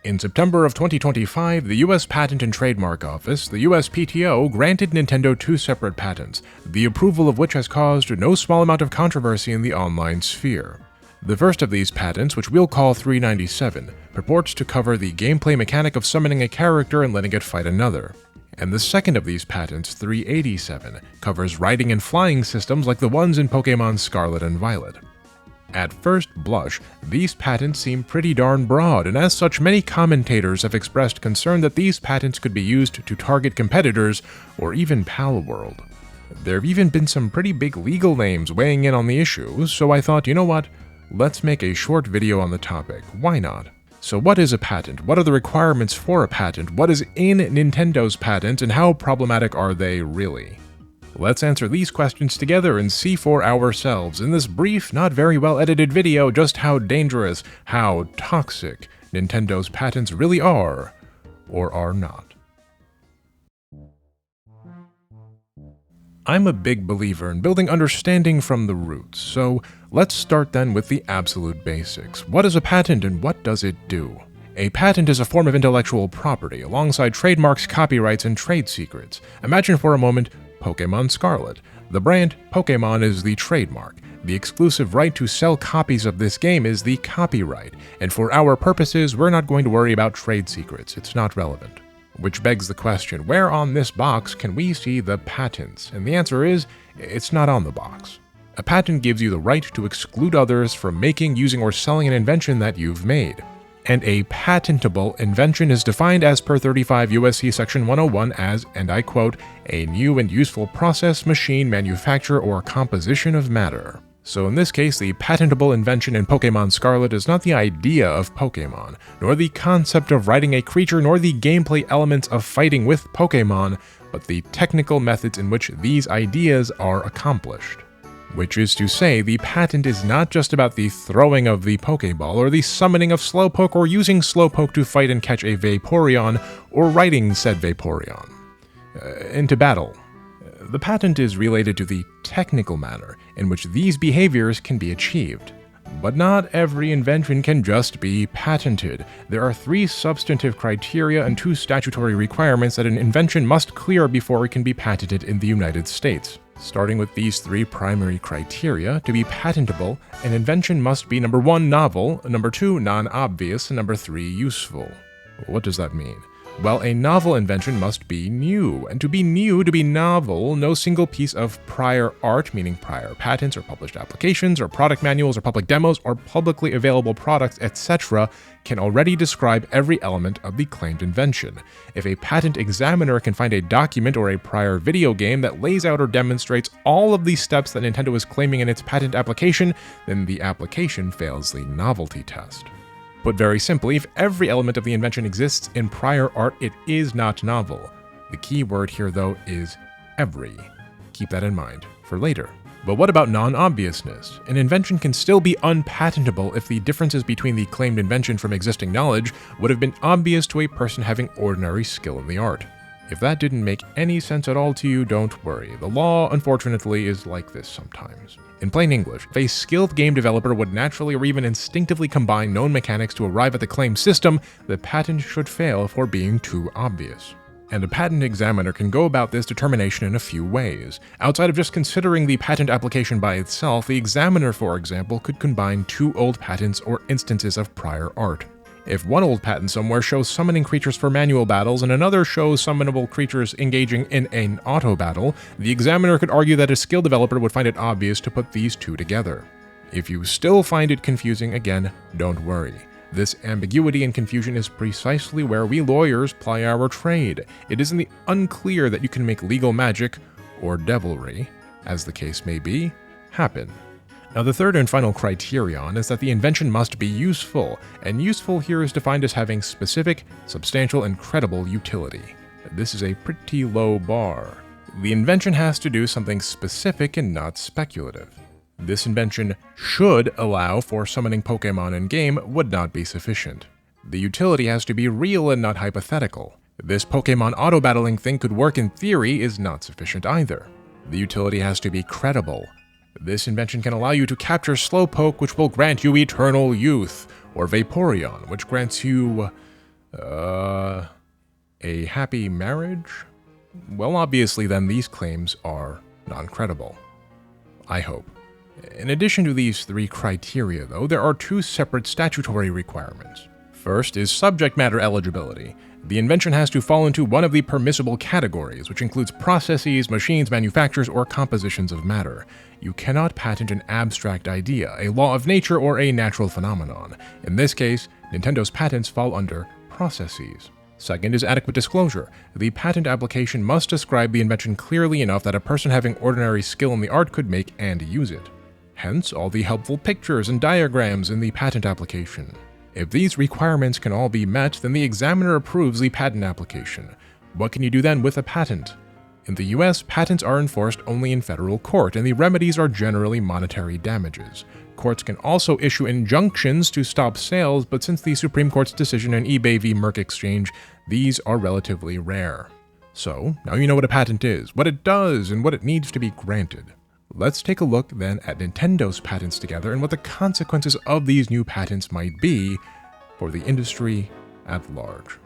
In September of 2025, the U.S. Patent and Trademark Office, the USPTO, granted Nintendo two separate patents, the approval of which has caused no small amount of controversy in the online sphere. The first of these patents, which we'll call 397, purports to cover the gameplay mechanic of summoning a character and letting it fight another. And the second of these patents, 387, covers riding and flying systems like the ones in Pokémon Scarlet and Violet. At first blush, these patents seem pretty darn broad, and as such many commentators have expressed concern that these patents could be used to target competitors or even Palworld. There have even been some pretty big legal names weighing in on the issue, so I thought, you know what, let's make a short video on the topic. Why not? So what is a patent? What are the requirements for a patent? What is in Nintendo's patent, and how problematic are they really? Let's answer these questions together and see for ourselves in this brief, not very well edited video just how dangerous, how toxic Nintendo's patents really are, or are not. I'm a big believer in building understanding from the roots, so let's start then with the absolute basics. What is a patent and what does it do? A patent is a form of intellectual property alongside trademarks, copyrights, and trade secrets. Imagine for a moment Pokémon Scarlet. The brand Pokémon is the trademark. The exclusive right to sell copies of this game is the copyright, and for our purposes, we're not going to worry about trade secrets. It's not relevant. Which begs the question, where on this box can we see the patents? And the answer is, it's not on the box. A patent gives you the right to exclude others from making, using, or selling an invention that you've made. And a patentable invention is defined as per 35 U.S.C. Section 101 as, and I quote, a new and useful process, machine, manufacture, or composition of matter. So in this case, the patentable invention in Pokémon Scarlet is not the idea of Pokémon, nor the concept of riding a creature, nor the gameplay elements of fighting with Pokémon, but the technical methods in which these ideas are accomplished. Which is to say, the patent is not just about the throwing of the Pokéball, or the summoning of Slowpoke, or using Slowpoke to fight and catch a Vaporeon, or riding said Vaporeon into battle. The patent is related to the technical manner in which these behaviors can be achieved. But not every invention can just be patented. There are 3 substantive criteria and 2 statutory requirements that an invention must clear before it can be patented in the United States. Starting with these 3 primary criteria, to be patentable, an invention must be number 1, novel, number 2, non-obvious, and number 3, useful. What does that mean? Well, a novel invention must be new, and to be new, to be novel, no single piece of prior art, meaning prior patents or published applications or product manuals or public demos or publicly available products, etc., can already describe every element of the claimed invention. If a patent examiner can find a document or a prior video game that lays out or demonstrates all of the steps that Nintendo is claiming in its patent application, then the application fails the novelty test. Put very simply, if every element of the invention exists in prior art, it is not novel. The key word here, though, is every. Keep that in mind for later. But what about non-obviousness? An invention can still be unpatentable if the differences between the claimed invention from existing knowledge would have been obvious to a person having ordinary skill in the art. If that didn't make any sense at all to you, don't worry. The law, unfortunately, is like this sometimes. In plain English, if a skilled game developer would naturally or even instinctively combine known mechanics to arrive at the claimed system, the patent should fail for being too obvious. And a patent examiner can go about this determination in a few ways. Outside of just considering the patent application by itself, the examiner, for example, could combine 2 old patents or instances of prior art. If one old patent somewhere shows summoning creatures for manual battles and another shows summonable creatures engaging in an auto battle, the examiner could argue that a skilled developer would find it obvious to put these 2 together. If you still find it confusing, again, don't worry. This ambiguity and confusion is precisely where we lawyers ply our trade. It is in the unclear that you can make legal magic, or devilry, as the case may be, happen. Now, the third and final criterion is that the invention must be useful, and useful here is defined as having specific, substantial, and credible utility. This is a pretty low bar. The invention has to do something specific and not speculative. This invention should allow for summoning Pokémon in-game would not be sufficient. The utility has to be real and not hypothetical. This Pokémon auto-battling thing could work in theory is not sufficient either. The utility has to be credible. This invention can allow you to capture Slowpoke, which will grant you eternal youth, or Vaporeon, which grants you A happy marriage? Well, obviously then these claims are non-credible. I hope. In addition to these 3 criteria, though, there are 2 separate statutory requirements. First is subject matter eligibility. The invention has to fall into one of the permissible categories, which includes processes, machines, manufactures, or compositions of matter. You cannot patent an abstract idea, a law of nature, or a natural phenomenon. In this case, Nintendo's patents fall under processes. Second is adequate disclosure. The patent application must describe the invention clearly enough that a person having ordinary skill in the art could make and use it. Hence, all the helpful pictures and diagrams in the patent application. If these requirements can all be met, then the examiner approves the patent application. What can you do then with a patent? In the US, patents are enforced only in federal court, and the remedies are generally monetary damages. Courts can also issue injunctions to stop sales, but since the Supreme Court's decision in eBay v. Merck Exchange, these are relatively rare. So, now you know what a patent is, what it does, and what it needs to be granted. Let's take a look then at Nintendo's patents together and what the consequences of these new patents might be for the industry at large.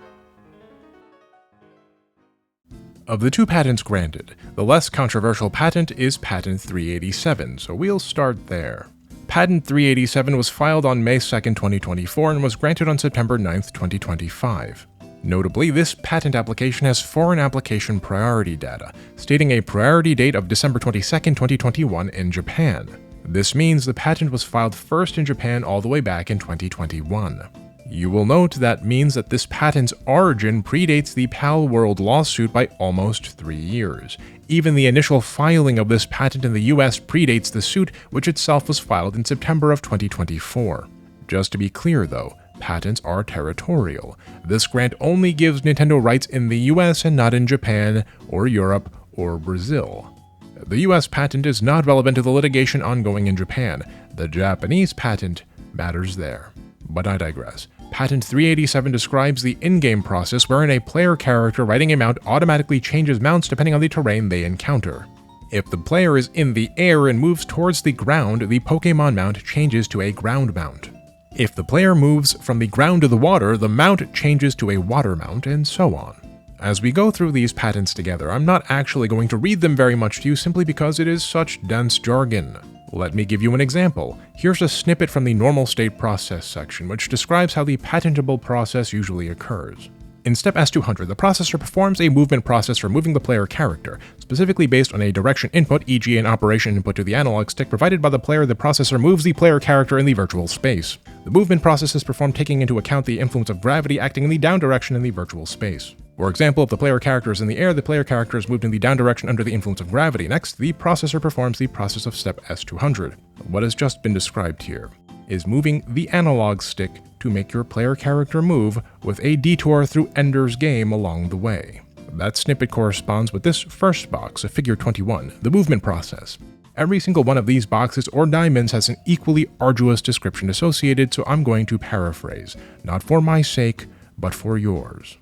Of the 2 patents granted, the less controversial patent is Patent 387, so we'll start there. Patent 387 was filed on May 2, 2024 and was granted on September 9, 2025. Notably, this patent application has foreign application priority data, stating a priority date of December 22, 2021 in Japan. This means the patent was filed first in Japan all the way back in 2021. You will note that means that this patent's origin predates the Palworld lawsuit by almost 3 years. Even the initial filing of this patent in the US predates the suit, which itself was filed in September of 2024. Just to be clear though, patents are territorial. This grant only gives Nintendo rights in the US and not in Japan, or Europe, or Brazil. The US patent is not relevant to the litigation ongoing in Japan. The Japanese patent matters there. But I digress. Patent 387 describes the in-game process wherein a player character riding a mount automatically changes mounts depending on the terrain they encounter. If the player is in the air and moves towards the ground, the Pokémon mount changes to a ground mount. If the player moves from the ground to the water, the mount changes to a water mount, and so on. As we go through these patents together, I'm not actually going to read them very much to you simply because it is such dense jargon. Let me give you an example. Here's a snippet from the normal state process section, which describes how the patentable process usually occurs. In step S200, the processor performs a movement process for moving the player character, specifically based on a direction input, e.g. an operation input to the analog stick provided by the player. The processor moves the player character in the virtual space. The movement process is performed taking into account the influence of gravity acting in the down direction in the virtual space. For example, if the player character is in the air, the player character is moved in the down direction under the influence of gravity. Next, the processor performs the process of step S200. What has just been described here is moving the analog stick to make your player character move with a detour through Ender's Game along the way. That snippet corresponds with this first box of figure 21, the movement process. Every single one of these boxes or diamonds has an equally arduous description associated, so I'm going to paraphrase, not for my sake, but for yours.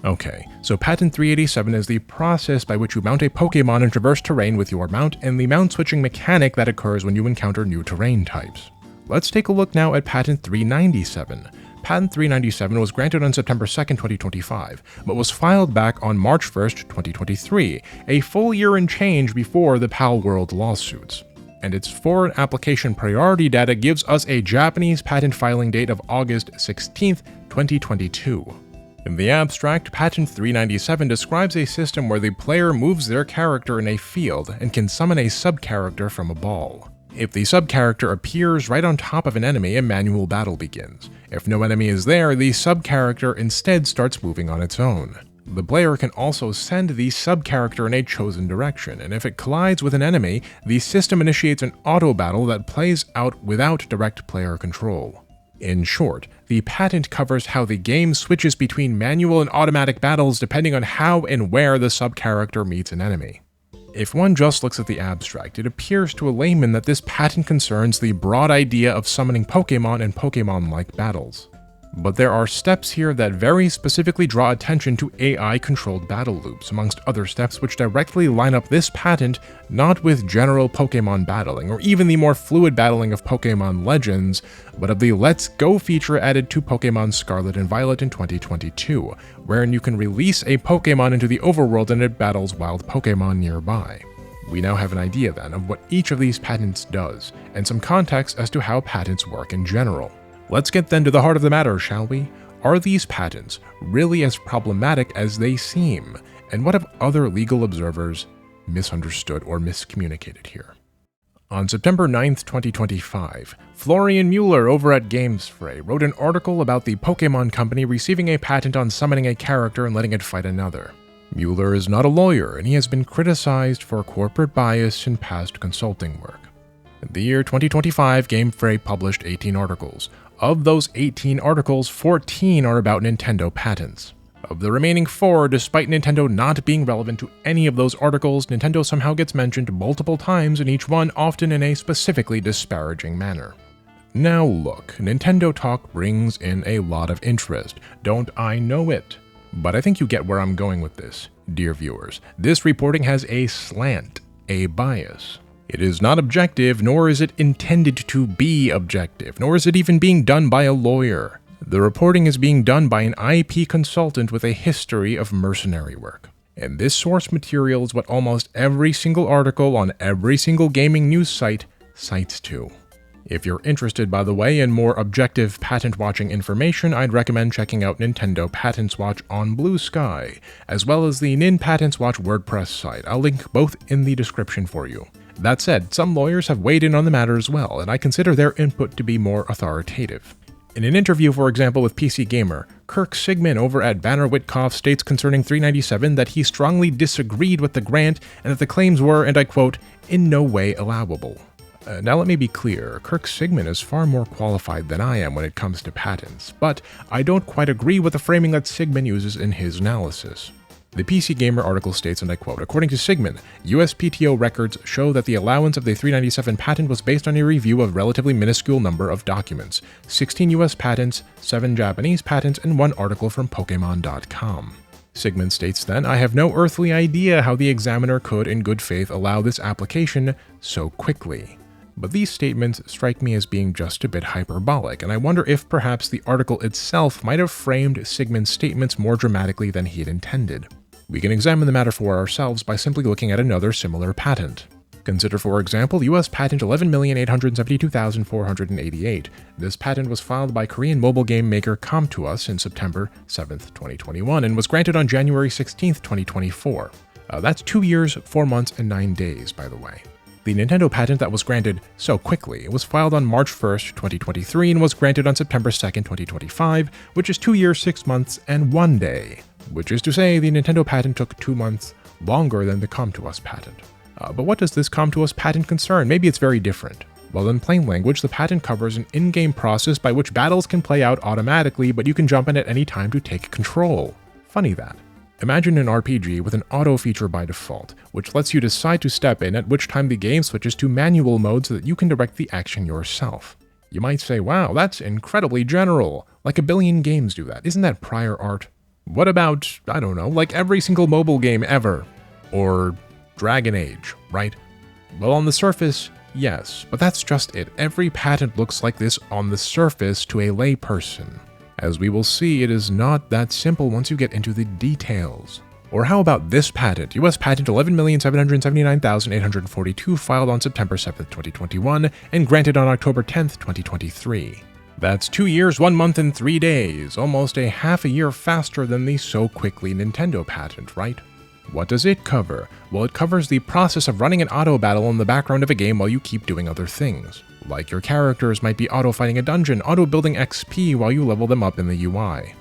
Okay, so Patent 387 is the process by which you mount a Pokémon in traverse terrain with your mount and the mount switching mechanic that occurs when you encounter new terrain types. Let's take a look now at Patent 397. Patent 397 was granted on September 2, 2025, but was filed back on March 1, 2023, a full year and change before the Palworld lawsuits. And its foreign application priority data gives us a Japanese patent filing date of August 16, 2022. In the abstract, Patent 397 describes a system where the player moves their character in a field and can summon a sub-character from a ball. If the sub-character appears right on top of an enemy, a manual battle begins. If no enemy is there, the sub-character instead starts moving on its own. The player can also send the sub-character in a chosen direction, and if it collides with an enemy, the system initiates an auto-battle that plays out without direct player control. In short, the patent covers how the game switches between manual and automatic battles depending on how and where the sub-character meets an enemy. If one just looks at the abstract, it appears to a layman that this patent concerns the broad idea of summoning Pokémon and Pokémon-like battles. But there are steps here that very specifically draw attention to AI-controlled battle loops, amongst other steps which directly line up this patent not with general Pokemon battling, or even the more fluid battling of Pokemon Legends, but of the Let's Go feature added to Pokemon Scarlet and Violet in 2022, wherein you can release a Pokemon into the overworld and it battles wild Pokemon nearby. We now have an idea then of what each of these patents does, and some context as to how patents work in general. Let's get then to the heart of the matter, shall we? Are these patents really as problematic as they seem? And what have other legal observers misunderstood or miscommunicated here? On September 9th, 2025, Florian Mueller over at GamesFray wrote an article about the Pokemon Company receiving a patent on summoning a character and letting it fight another. Mueller is not a lawyer, and he has been criticized for corporate bias in past consulting work. In the year 2025, GamesFray published 18 articles. Of those 18 articles, 14 are about Nintendo patents. Of the remaining 4, despite Nintendo not being relevant to any of those articles, Nintendo somehow gets mentioned multiple times in each one, often in a specifically disparaging manner. Now look, Nintendo talk brings in a lot of interest, don't I know it? But I think you get where I'm going with this, dear viewers. This reporting has a slant, a bias. It is not objective, nor is it intended to be objective, nor is it even being done by a lawyer. The reporting is being done by an IP consultant with a history of mercenary work. And this source material is what almost every single article on every single gaming news site cites to. If you're interested, by the way, in more objective patent-watching information, I'd recommend checking out Nintendo Patents Watch on Blue Sky, as well as the Nin Patents Watch WordPress site. I'll link both in the description for you. That said, some lawyers have weighed in on the matter as well, and I consider their input to be more authoritative. In an interview, for example, with PC Gamer, Kirk Sigman over at Banner Witkoff states concerning 397 that he strongly disagreed with the grant and that the claims were, and I quote, in no way allowable. Now let me be clear, Kirk Sigman is far more qualified than I am when it comes to patents, but I don't quite agree with the framing that Sigman uses in his analysis. The PC Gamer article states, and I quote, according to Sigman, USPTO records show that the allowance of the 397 patent was based on a review of a relatively minuscule number of documents, 16 US patents, 7 Japanese patents, and 1 article from Pokemon.com. Sigman states then, I have no earthly idea how the examiner could in good faith allow this application so quickly. But these statements strike me as being just a bit hyperbolic, and I wonder if perhaps the article itself might have framed Sigman's statements more dramatically than he had intended. We can examine the matter for ourselves by simply looking at another similar patent. Consider, for example, US Patent 11,872,488. This patent was filed by Korean mobile game maker Comtuos in September 7th, 2021, and was granted on January 16th, 2024. That's 2 years, 4 months, and 9 days, by the way. The Nintendo patent that was granted so quickly was filed on March 1st, 2023, and was granted on September 2nd, 2025, which is 2 years, 6 months, and 1 day. Which is to say, the Nintendo patent took 2 months longer than the Comtuos patent. But what does this Comtuos patent concern? Maybe it's very different. Well, in plain language, the patent covers an in-game process by which battles can play out automatically, but you can jump in at any time to take control. Funny that. Imagine an RPG with an auto feature by default, which lets you decide to step in, at which time the game switches to manual mode so that you can direct the action yourself. You might say, wow, that's incredibly general. Like a billion games do that. Isn't that prior art? What about, I don't know, like every single mobile game ever? Or Dragon Age, right? Well, on the surface, yes, but that's just it. Every patent looks like this on the surface to a layperson. As we will see, it is not that simple once you get into the details. Or how about this patent, US Patent 11,779,842, filed on September 7th, 2021, and granted on October 10th, 2023. That's 2 years, 1 month, and 3 days, almost a half a year faster than the so quickly Nintendo patent, right? What does it cover? Well, it covers the process of running an auto battle in the background of a game while you keep doing other things. Like your characters might be auto-fighting a dungeon, auto-building XP while you level them up in the UI.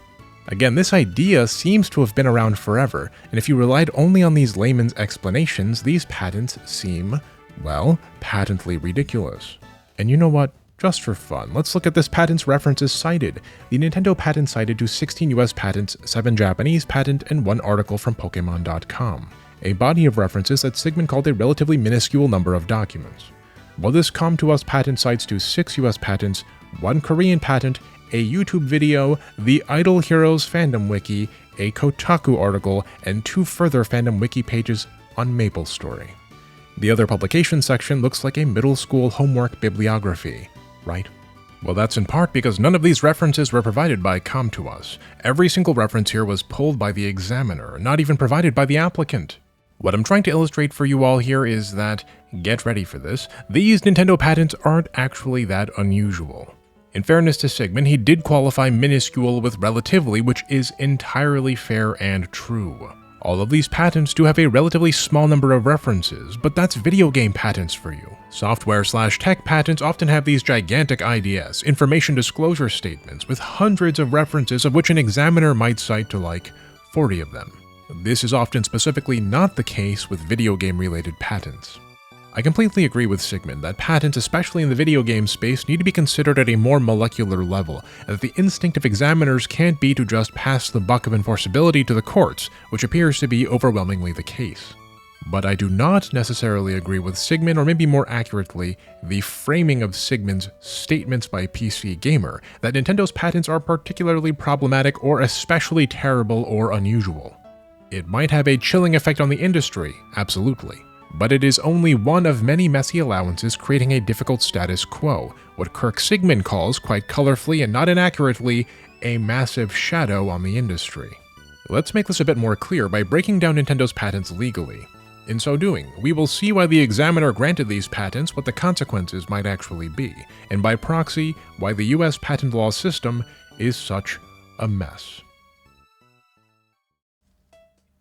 Again, this idea seems to have been around forever, and if you relied only on these layman's explanations, these patents seem, well, patently ridiculous. And you know what? Just for fun, let's look at this patent's references cited. The Nintendo patent cited to 16 US patents, 7 Japanese patent, and 1 article from Pokemon.com. A body of references that Sigman called a relatively minuscule number of documents. While this Comtuos patent cites to 6 US patents, 1 Korean patent, a YouTube video, the Idol Heroes fandom wiki, a Kotaku article, and 2 further fandom wiki pages on MapleStory. The other publication section looks like a middle school homework bibliography, right? Well, that's in part because none of these references were provided by Com2Us. Every single reference here was pulled by the examiner, not even provided by the applicant. What I'm trying to illustrate for you all here is that, get ready for this, these Nintendo patents aren't actually that unusual. In fairness to Sigmund, he did qualify minuscule with relatively, which is entirely fair and true. All of these patents do have a relatively small number of references, but that's video game patents for you. Software/tech patents often have these gigantic IDS, information disclosure statements, with hundreds of references of which an examiner might cite to like 40 of them. This is often specifically not the case with video game-related patents. I completely agree with Sigmund that patents, especially in the video game space, need to be considered at a more molecular level, and that the instinct of examiners can't be to just pass the buck of enforceability to the courts, which appears to be overwhelmingly the case. But I do not necessarily agree with Sigmund, or maybe more accurately, the framing of Sigmund's statements by PC Gamer, that Nintendo's patents are particularly problematic or especially terrible or unusual. It might have a chilling effect on the industry, absolutely. But it is only one of many messy allowances creating a difficult status quo, what Kirk Sigmund calls, quite colorfully and not inaccurately, a massive shadow on the industry. Let's make this a bit more clear by breaking down Nintendo's patents legally. In so doing, we will see why the examiner granted these patents, what the consequences might actually be, and by proxy, why the US patent law system is such a mess.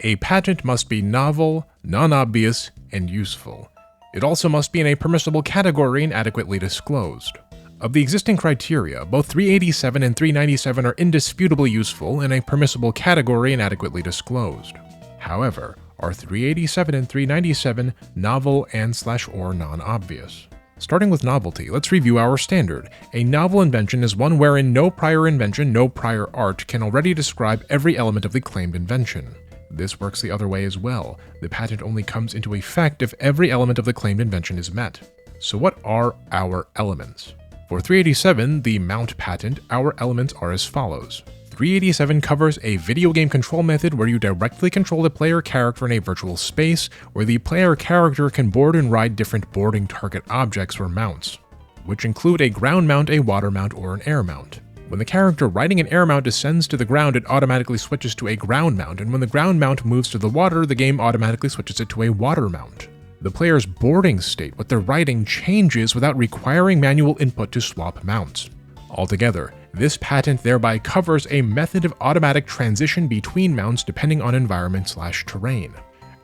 A patent must be novel, non-obvious, and useful. It also must be in a permissible category and adequately disclosed. Of the existing criteria, both 387 and 397 are indisputably useful in a permissible category and adequately disclosed. However, are 387 and 397 novel and/or non-obvious? Starting with novelty, let's review our standard. A novel invention is one wherein no prior invention, no prior art can already describe every element of the claimed invention. This works the other way as well. The patent only comes into effect if every element of the claimed invention is met. So what are our elements? For 387, the mount patent, our elements are as follows. 387 covers a video game control method where you directly control the player character in a virtual space, where the player character can board and ride different boarding target objects or mounts, which include a ground mount, a water mount, or an air mount. When the character riding an air mount descends to the ground, it automatically switches to a ground mount, and when the ground mount moves to the water, the game automatically switches it to a water mount. The player's boarding state, what they're riding, changes without requiring manual input to swap mounts. Altogether, this patent thereby covers a method of automatic transition between mounts depending on environment/terrain.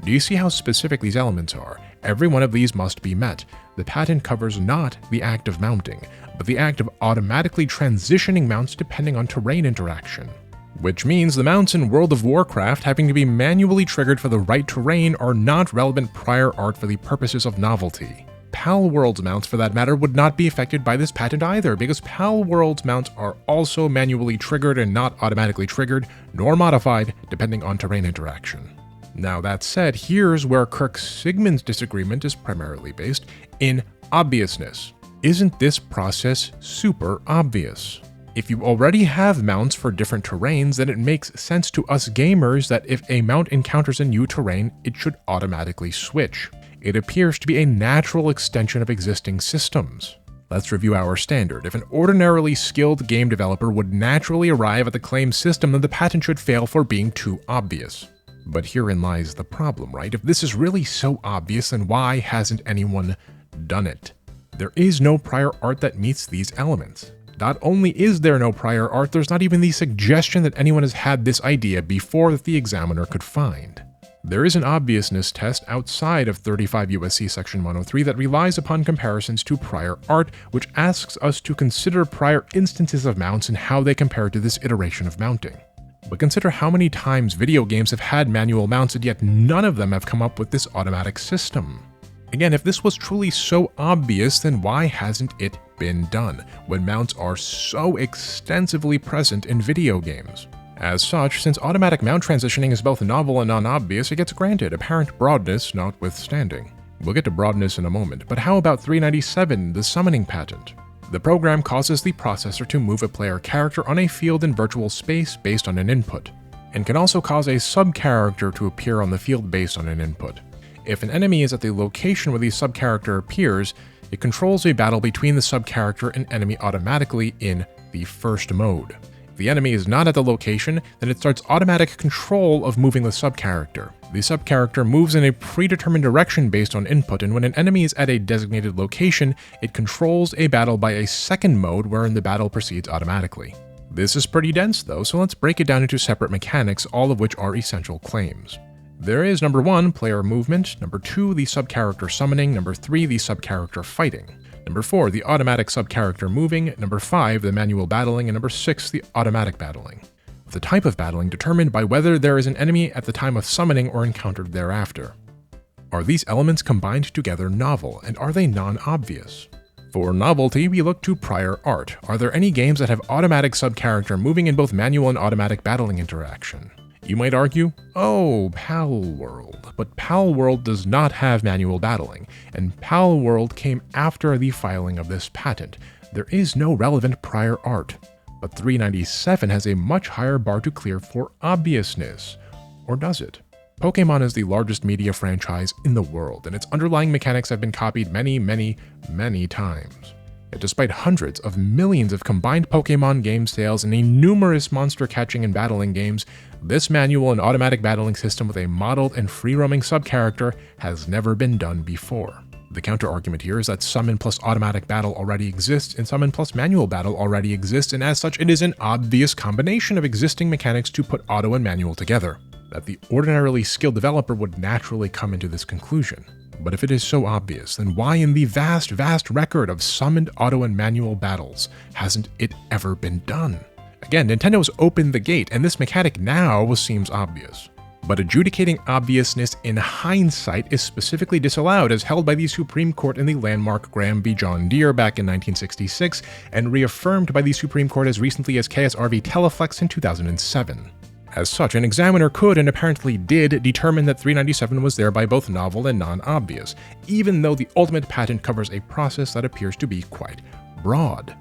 Do you see how specific these elements are? Every one of these must be met. The patent covers not the act of mounting, but the act of automatically transitioning mounts depending on terrain interaction. Which means the mounts in World of Warcraft having to be manually triggered for the right terrain are not relevant prior art for the purposes of novelty. Palworld's mounts, for that matter, would not be affected by this patent either, because Palworld's mounts are also manually triggered and not automatically triggered, nor modified, depending on terrain interaction. Now that said, here's where Kirk Sigmund's disagreement is primarily based in obviousness. Isn't this process super obvious? If you already have mounts for different terrains, then it makes sense to us gamers that if a mount encounters a new terrain, it should automatically switch. It appears to be a natural extension of existing systems. Let's review our standard. If an ordinarily skilled game developer would naturally arrive at the claimed system, then the patent should fail for being too obvious. But herein lies the problem, right? If this is really so obvious, then why hasn't anyone done it? There is no prior art that meets these elements. Not only is there no prior art, there's not even the suggestion that anyone has had this idea before that the examiner could find. There is an obviousness test outside of 35 USC section 103 that relies upon comparisons to prior art, which asks us to consider prior instances of mounts and how they compare to this iteration of mounting. But consider how many times video games have had manual mounts and yet none of them have come up with this automatic system. Again, if this was truly so obvious, then why hasn't it been done, when mounts are so extensively present in video games? As such, since automatic mount transitioning is both novel and non-obvious, it gets granted, apparent broadness notwithstanding. We'll get to broadness in a moment, but how about 397, the summoning patent? The program causes the processor to move a player character on a field in virtual space based on an input, and can also cause a sub-character to appear on the field based on an input. If an enemy is at the location where the sub-character appears, it controls a battle between the sub-character and enemy automatically in the first mode. If the enemy is not at the location, then it starts automatic control of moving the sub-character. The sub-character moves in a predetermined direction based on input, and when an enemy is at a designated location, it controls a battle by a second mode wherein the battle proceeds automatically. This is pretty dense though, so let's break it down into separate mechanics, all of which are essential claims. There is number 1, player movement, number 2, the sub-character summoning, number 3, the sub-character fighting, number 4, the automatic sub-character moving, number 5, the manual battling, and number 6, the automatic battling. The type of battling determined by whether there is an enemy at the time of summoning or encountered thereafter. Are these elements combined together novel, and are they non-obvious? For novelty, we look to prior art. Are there any games that have automatic sub-character moving in both manual and automatic battling interaction? You might argue, oh, Palworld, but Palworld does not have manual battling, and Palworld came after the filing of this patent. There is no relevant prior art. But 397 has a much higher bar to clear for obviousness. Or does it? Pokémon is the largest media franchise in the world, and its underlying mechanics have been copied many times. Yet despite hundreds of millions of combined Pokémon game sales and numerous monster catching and battling games, this manual and automatic battling system with a modeled and free-roaming sub-character has never been done before. The counter-argument here is that summon plus automatic battle already exists, and summon plus manual battle already exists, and as such it is an obvious combination of existing mechanics to put auto and manual together. That the ordinarily skilled developer would naturally come into this conclusion. But if it is so obvious, then why in the vast record of summoned auto and manual battles hasn't it ever been done? Again, Nintendo's opened the gate, and this mechanic now seems obvious. But adjudicating obviousness in hindsight is specifically disallowed, as held by the Supreme Court in the landmark Graham v. John Deere back in 1966, and reaffirmed by the Supreme Court as recently as KSR v. Teleflex in 2007. As such, an examiner could, and apparently did, determine that 397 was thereby both novel and non-obvious, even though the ultimate patent covers a process that appears to be quite broad.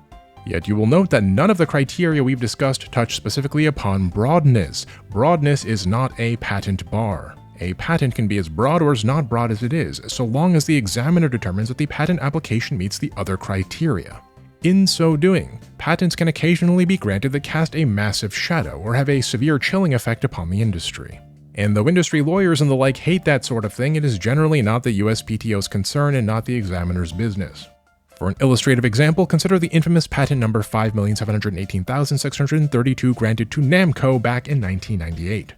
Yet you will note that none of the criteria we've discussed touch specifically upon broadness. Broadness is not a patent bar. A patent can be as broad or as not broad as it is, so long as the examiner determines that the patent application meets the other criteria. In so doing, patents can occasionally be granted that cast a massive shadow or have a severe chilling effect upon the industry. And though industry lawyers and the like hate that sort of thing, it is generally not the USPTO's concern and not the examiner's business. For an illustrative example, consider the infamous patent number 5,718,632 granted to Namco back in 1998.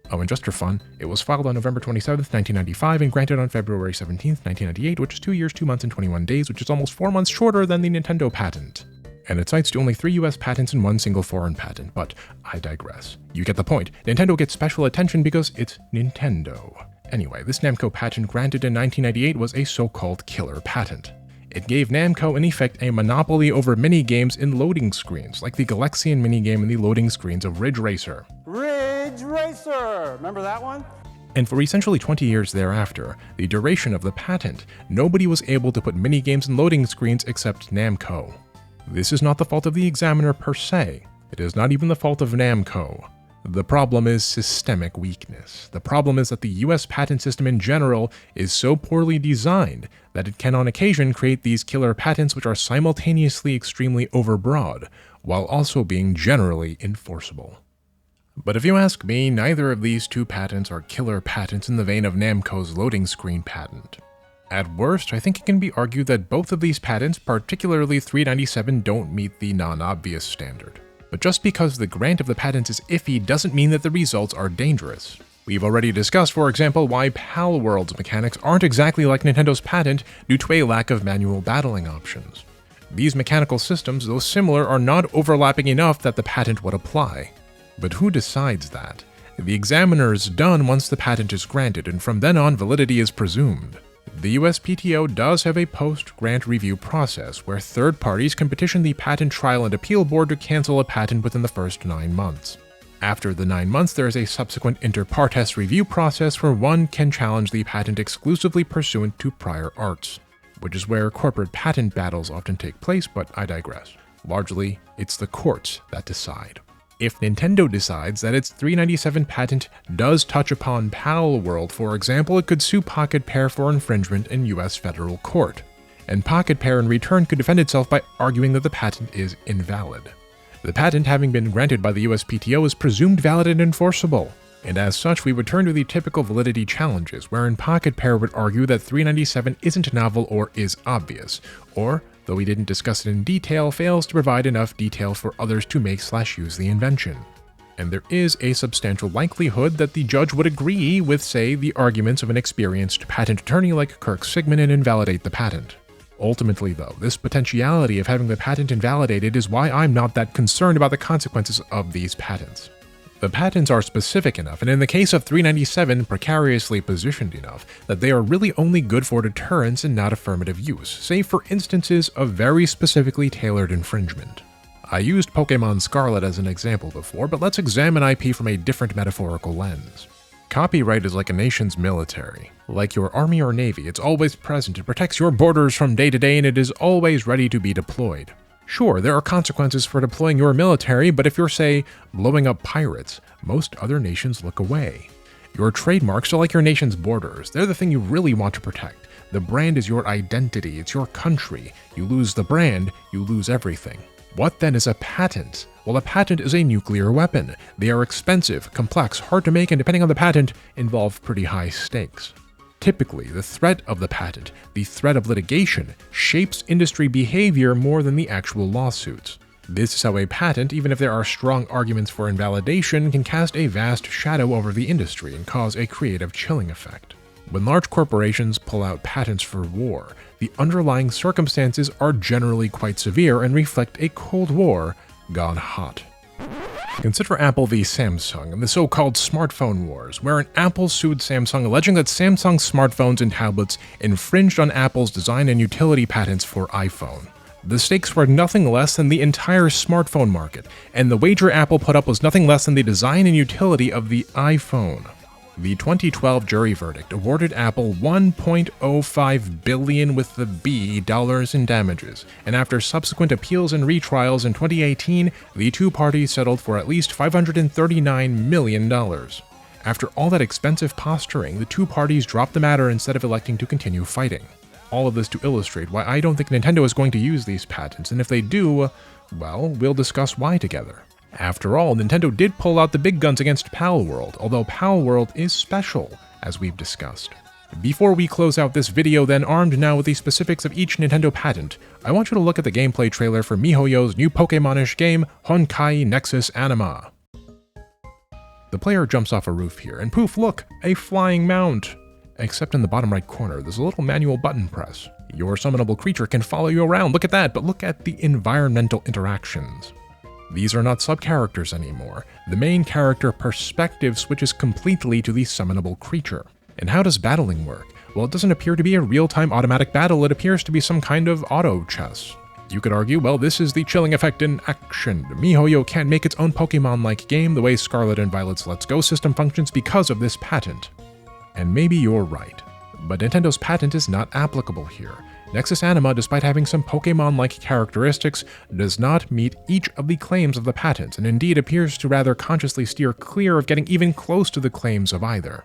Oh, and just for fun, it was filed on November 27, 1995 and granted on February 17, 1998, which is 2 years, 2 months, and 21 days, which is almost 4 months shorter than the Nintendo patent. And it cites to only 3 US patents and 1 single foreign patent, but I digress. You get the point. Nintendo gets special attention because it's Nintendo. Anyway, this Namco patent granted in 1998 was a so-called killer patent. It gave Namco, in effect, a monopoly over minigames in loading screens, like the Galexian minigame in the loading screens of Ridge Racer. Ridge Racer! Remember that one? And for essentially 20 years thereafter, the duration of the patent, nobody was able to put minigames in loading screens except Namco. This is not the fault of the examiner per se. It is not even the fault of Namco. The problem is systemic weakness. The problem is that the US patent system in general is so poorly designed that it can on occasion create these killer patents which are simultaneously extremely overbroad, while also being generally enforceable. But if you ask me, neither of these two patents are killer patents in the vein of Namco's loading screen patent. At worst, I think it can be argued that both of these patents, particularly 397, don't meet the non-obvious standard. But just because the grant of the patents is iffy doesn't mean that the results are dangerous. We've already discussed, for example, why Palworld's mechanics aren't exactly like Nintendo's patent due to a lack of manual battling options. These mechanical systems, though similar, are not overlapping enough that the patent would apply. But who decides that? The examiner is done once the patent is granted, and from then on validity is presumed. The USPTO does have a post-grant review process where third parties can petition the Patent Trial and Appeal Board to cancel a patent within the first 9 months. After the 9 months, there is a subsequent inter partes review process where one can challenge the patent exclusively pursuant to prior arts. which is where corporate patent battles often take place, but I digress. Largely, it's the courts that decide. If Nintendo decides that its 397 patent does touch upon Palworld, for example, it could sue Pocket Pair for infringement in US federal court. And Pocket Pair in return could defend itself by arguing that the patent is invalid. The patent, having been granted by the USPTO, is presumed valid and enforceable. And as such, we would turn to the typical validity challenges, wherein Pocket Pair would argue that 397 isn't novel or is obvious, or, though we didn't discuss it in detail, fails to provide enough detail for others to make/use the invention. And there is a substantial likelihood that the judge would agree with, say, the arguments of an experienced patent attorney like Kirk Sigmund and invalidate the patent. Ultimately, though, this potentiality of having the patent invalidated is why I'm not that concerned about the consequences of these patents. The patents are specific enough, and in the case of 397, precariously positioned enough, that they are really only good for deterrence and not affirmative use, save for instances of very specifically tailored infringement. I used Pokemon Scarlet as an example before, but let's examine IP from a different metaphorical lens. Copyright is like a nation's military. Like your army or navy, it's always present, it protects your borders from day to day, and it is always ready to be deployed. Sure, there are consequences for deploying your military, but if you're, say, blowing up pirates, most other nations look away. Your trademarks are like your nation's borders. They're the thing you really want to protect. The brand is your identity, it's your country. You lose the brand, you lose everything. What then is a patent? Well, a patent is a nuclear weapon. They are expensive, complex, hard to make, and depending on the patent, involve pretty high stakes. Typically, the threat of the patent, the threat of litigation, shapes industry behavior more than the actual lawsuits. This is how a patent, even if there are strong arguments for invalidation, can cast a vast shadow over the industry and cause a creative chilling effect. When large corporations pull out patents for war, the underlying circumstances are generally quite severe and reflect a Cold War gone hot. Consider Apple v. Samsung and the so-called smartphone wars, wherein Apple sued Samsung alleging that Samsung's smartphones and tablets infringed on Apple's design and utility patents for iPhone. The stakes were nothing less than the entire smartphone market, and the wager Apple put up was nothing less than the design and utility of the iPhone. The 2012 jury verdict awarded Apple $1.05 billion with the B dollars in damages, and after subsequent appeals and retrials in 2018, the two parties settled for at least $539 million. After all that expensive posturing, the two parties dropped the matter instead of electing to continue fighting. All of this to illustrate why I don't think Nintendo is going to use these patents, and if they do, well, we'll discuss why together. After all, Nintendo did pull out the big guns against Palworld, although Palworld is special, as we've discussed. Before we close out this video then, armed now with the specifics of each Nintendo patent, I want you to look at the gameplay trailer for MiHoYo's new Pokemon-ish game, Honkai Nexus Anima. The player jumps off a roof here, and poof, look, a flying mount! Except in the bottom right corner, there's a little manual button press. Your summonable creature can follow you around, look at that, but look at the environmental interactions. These are not sub-characters anymore. The main character perspective switches completely to the summonable creature. And how does battling work? Well, it doesn't appear to be a real-time automatic battle, it appears to be some kind of auto chess. You could argue, well, this is the chilling effect in action. MiHoYo can't make its own Pokemon-like game the way Scarlet and Violet's Let's Go system functions because of this patent. And maybe you're right, but Nintendo's patent is not applicable here. Nexus Anima, despite having some Pokemon-like characteristics, does not meet each of the claims of the patent, and indeed appears to rather consciously steer clear of getting even close to the claims of either.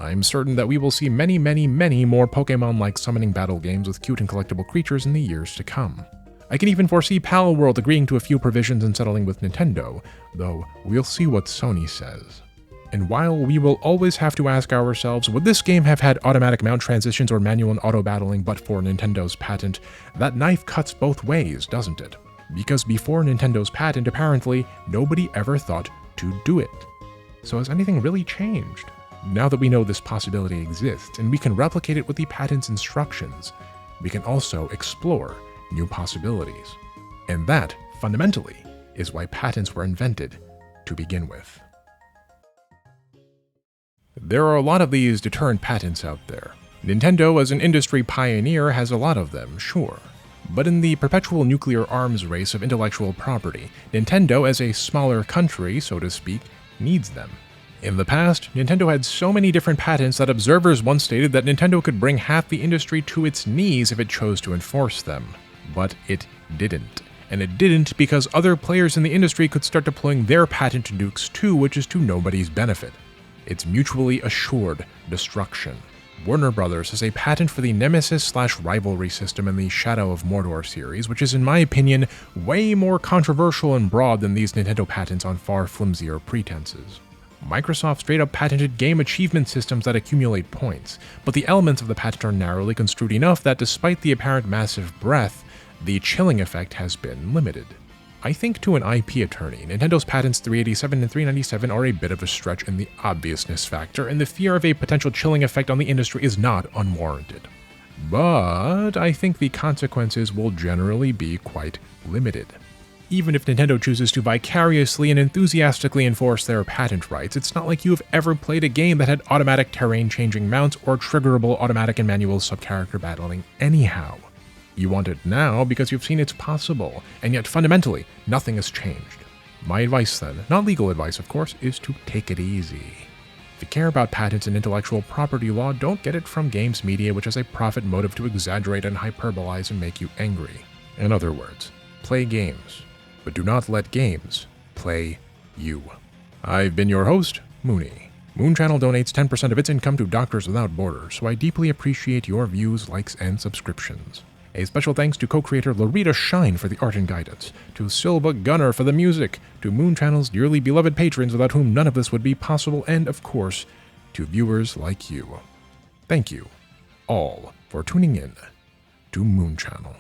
I'm certain that we will see many more Pokemon-like summoning battle games with cute and collectible creatures in the years to come. I can even foresee Palworld agreeing to a few provisions and settling with Nintendo, though we'll see what Sony says. And while we will always have to ask ourselves, would this game have had automatic mount transitions or manual and auto battling but for Nintendo's patent, that knife cuts both ways, doesn't it? Because before Nintendo's patent, apparently, nobody ever thought to do it. So has anything really changed? Now that we know this possibility exists, and we can replicate it with the patent's instructions, we can also explore new possibilities. And that, fundamentally, is why patents were invented to begin with. There are a lot of these deterrent patents out there. Nintendo, as an industry pioneer, has a lot of them, sure. But in the perpetual nuclear arms race of intellectual property, Nintendo, as a smaller country, so to speak, needs them. In the past, Nintendo had so many different patents that observers once stated that Nintendo could bring half the industry to its knees if it chose to enforce them. But it didn't. And it didn't because other players in the industry could start deploying their patent nukes too, which is to nobody's benefit. It's mutually assured destruction. Warner Bros. Has a patent for the Nemesis/rivalry system in the Shadow of Mordor series, which is in my opinion way more controversial and broad than these Nintendo patents on far flimsier pretenses. Microsoft straight up patented game achievement systems that accumulate points, but the elements of the patent are narrowly construed enough that despite the apparent massive breadth, the chilling effect has been limited. I think to an IP attorney, Nintendo's patents 387 and 397 are a bit of a stretch in the obviousness factor, and the fear of a potential chilling effect on the industry is not unwarranted. But I think the consequences will generally be quite limited. Even if Nintendo chooses to vicariously and enthusiastically enforce their patent rights, it's not like you have ever played a game that had automatic terrain-changing mounts or triggerable automatic and manual sub-character battling anyhow. You want it now because you've seen it's possible, and yet fundamentally, nothing has changed. My advice then, not legal advice of course, is to take it easy. If you care about patents and intellectual property law, don't get it from games media which has a profit motive to exaggerate and hyperbolize and make you angry. In other words, play games, but do not let games play you. I've been your host, Moony. Moon Channel donates 10% of its income to Doctors Without Borders, so I deeply appreciate your views, likes, and subscriptions. A special thanks to co-creator Larita Shine for the art and guidance, to Silva Gunner for the music, to Moon Channel's dearly beloved patrons without whom none of this would be possible, and of course, to viewers like you. Thank you, all, for tuning in to Moon Channel.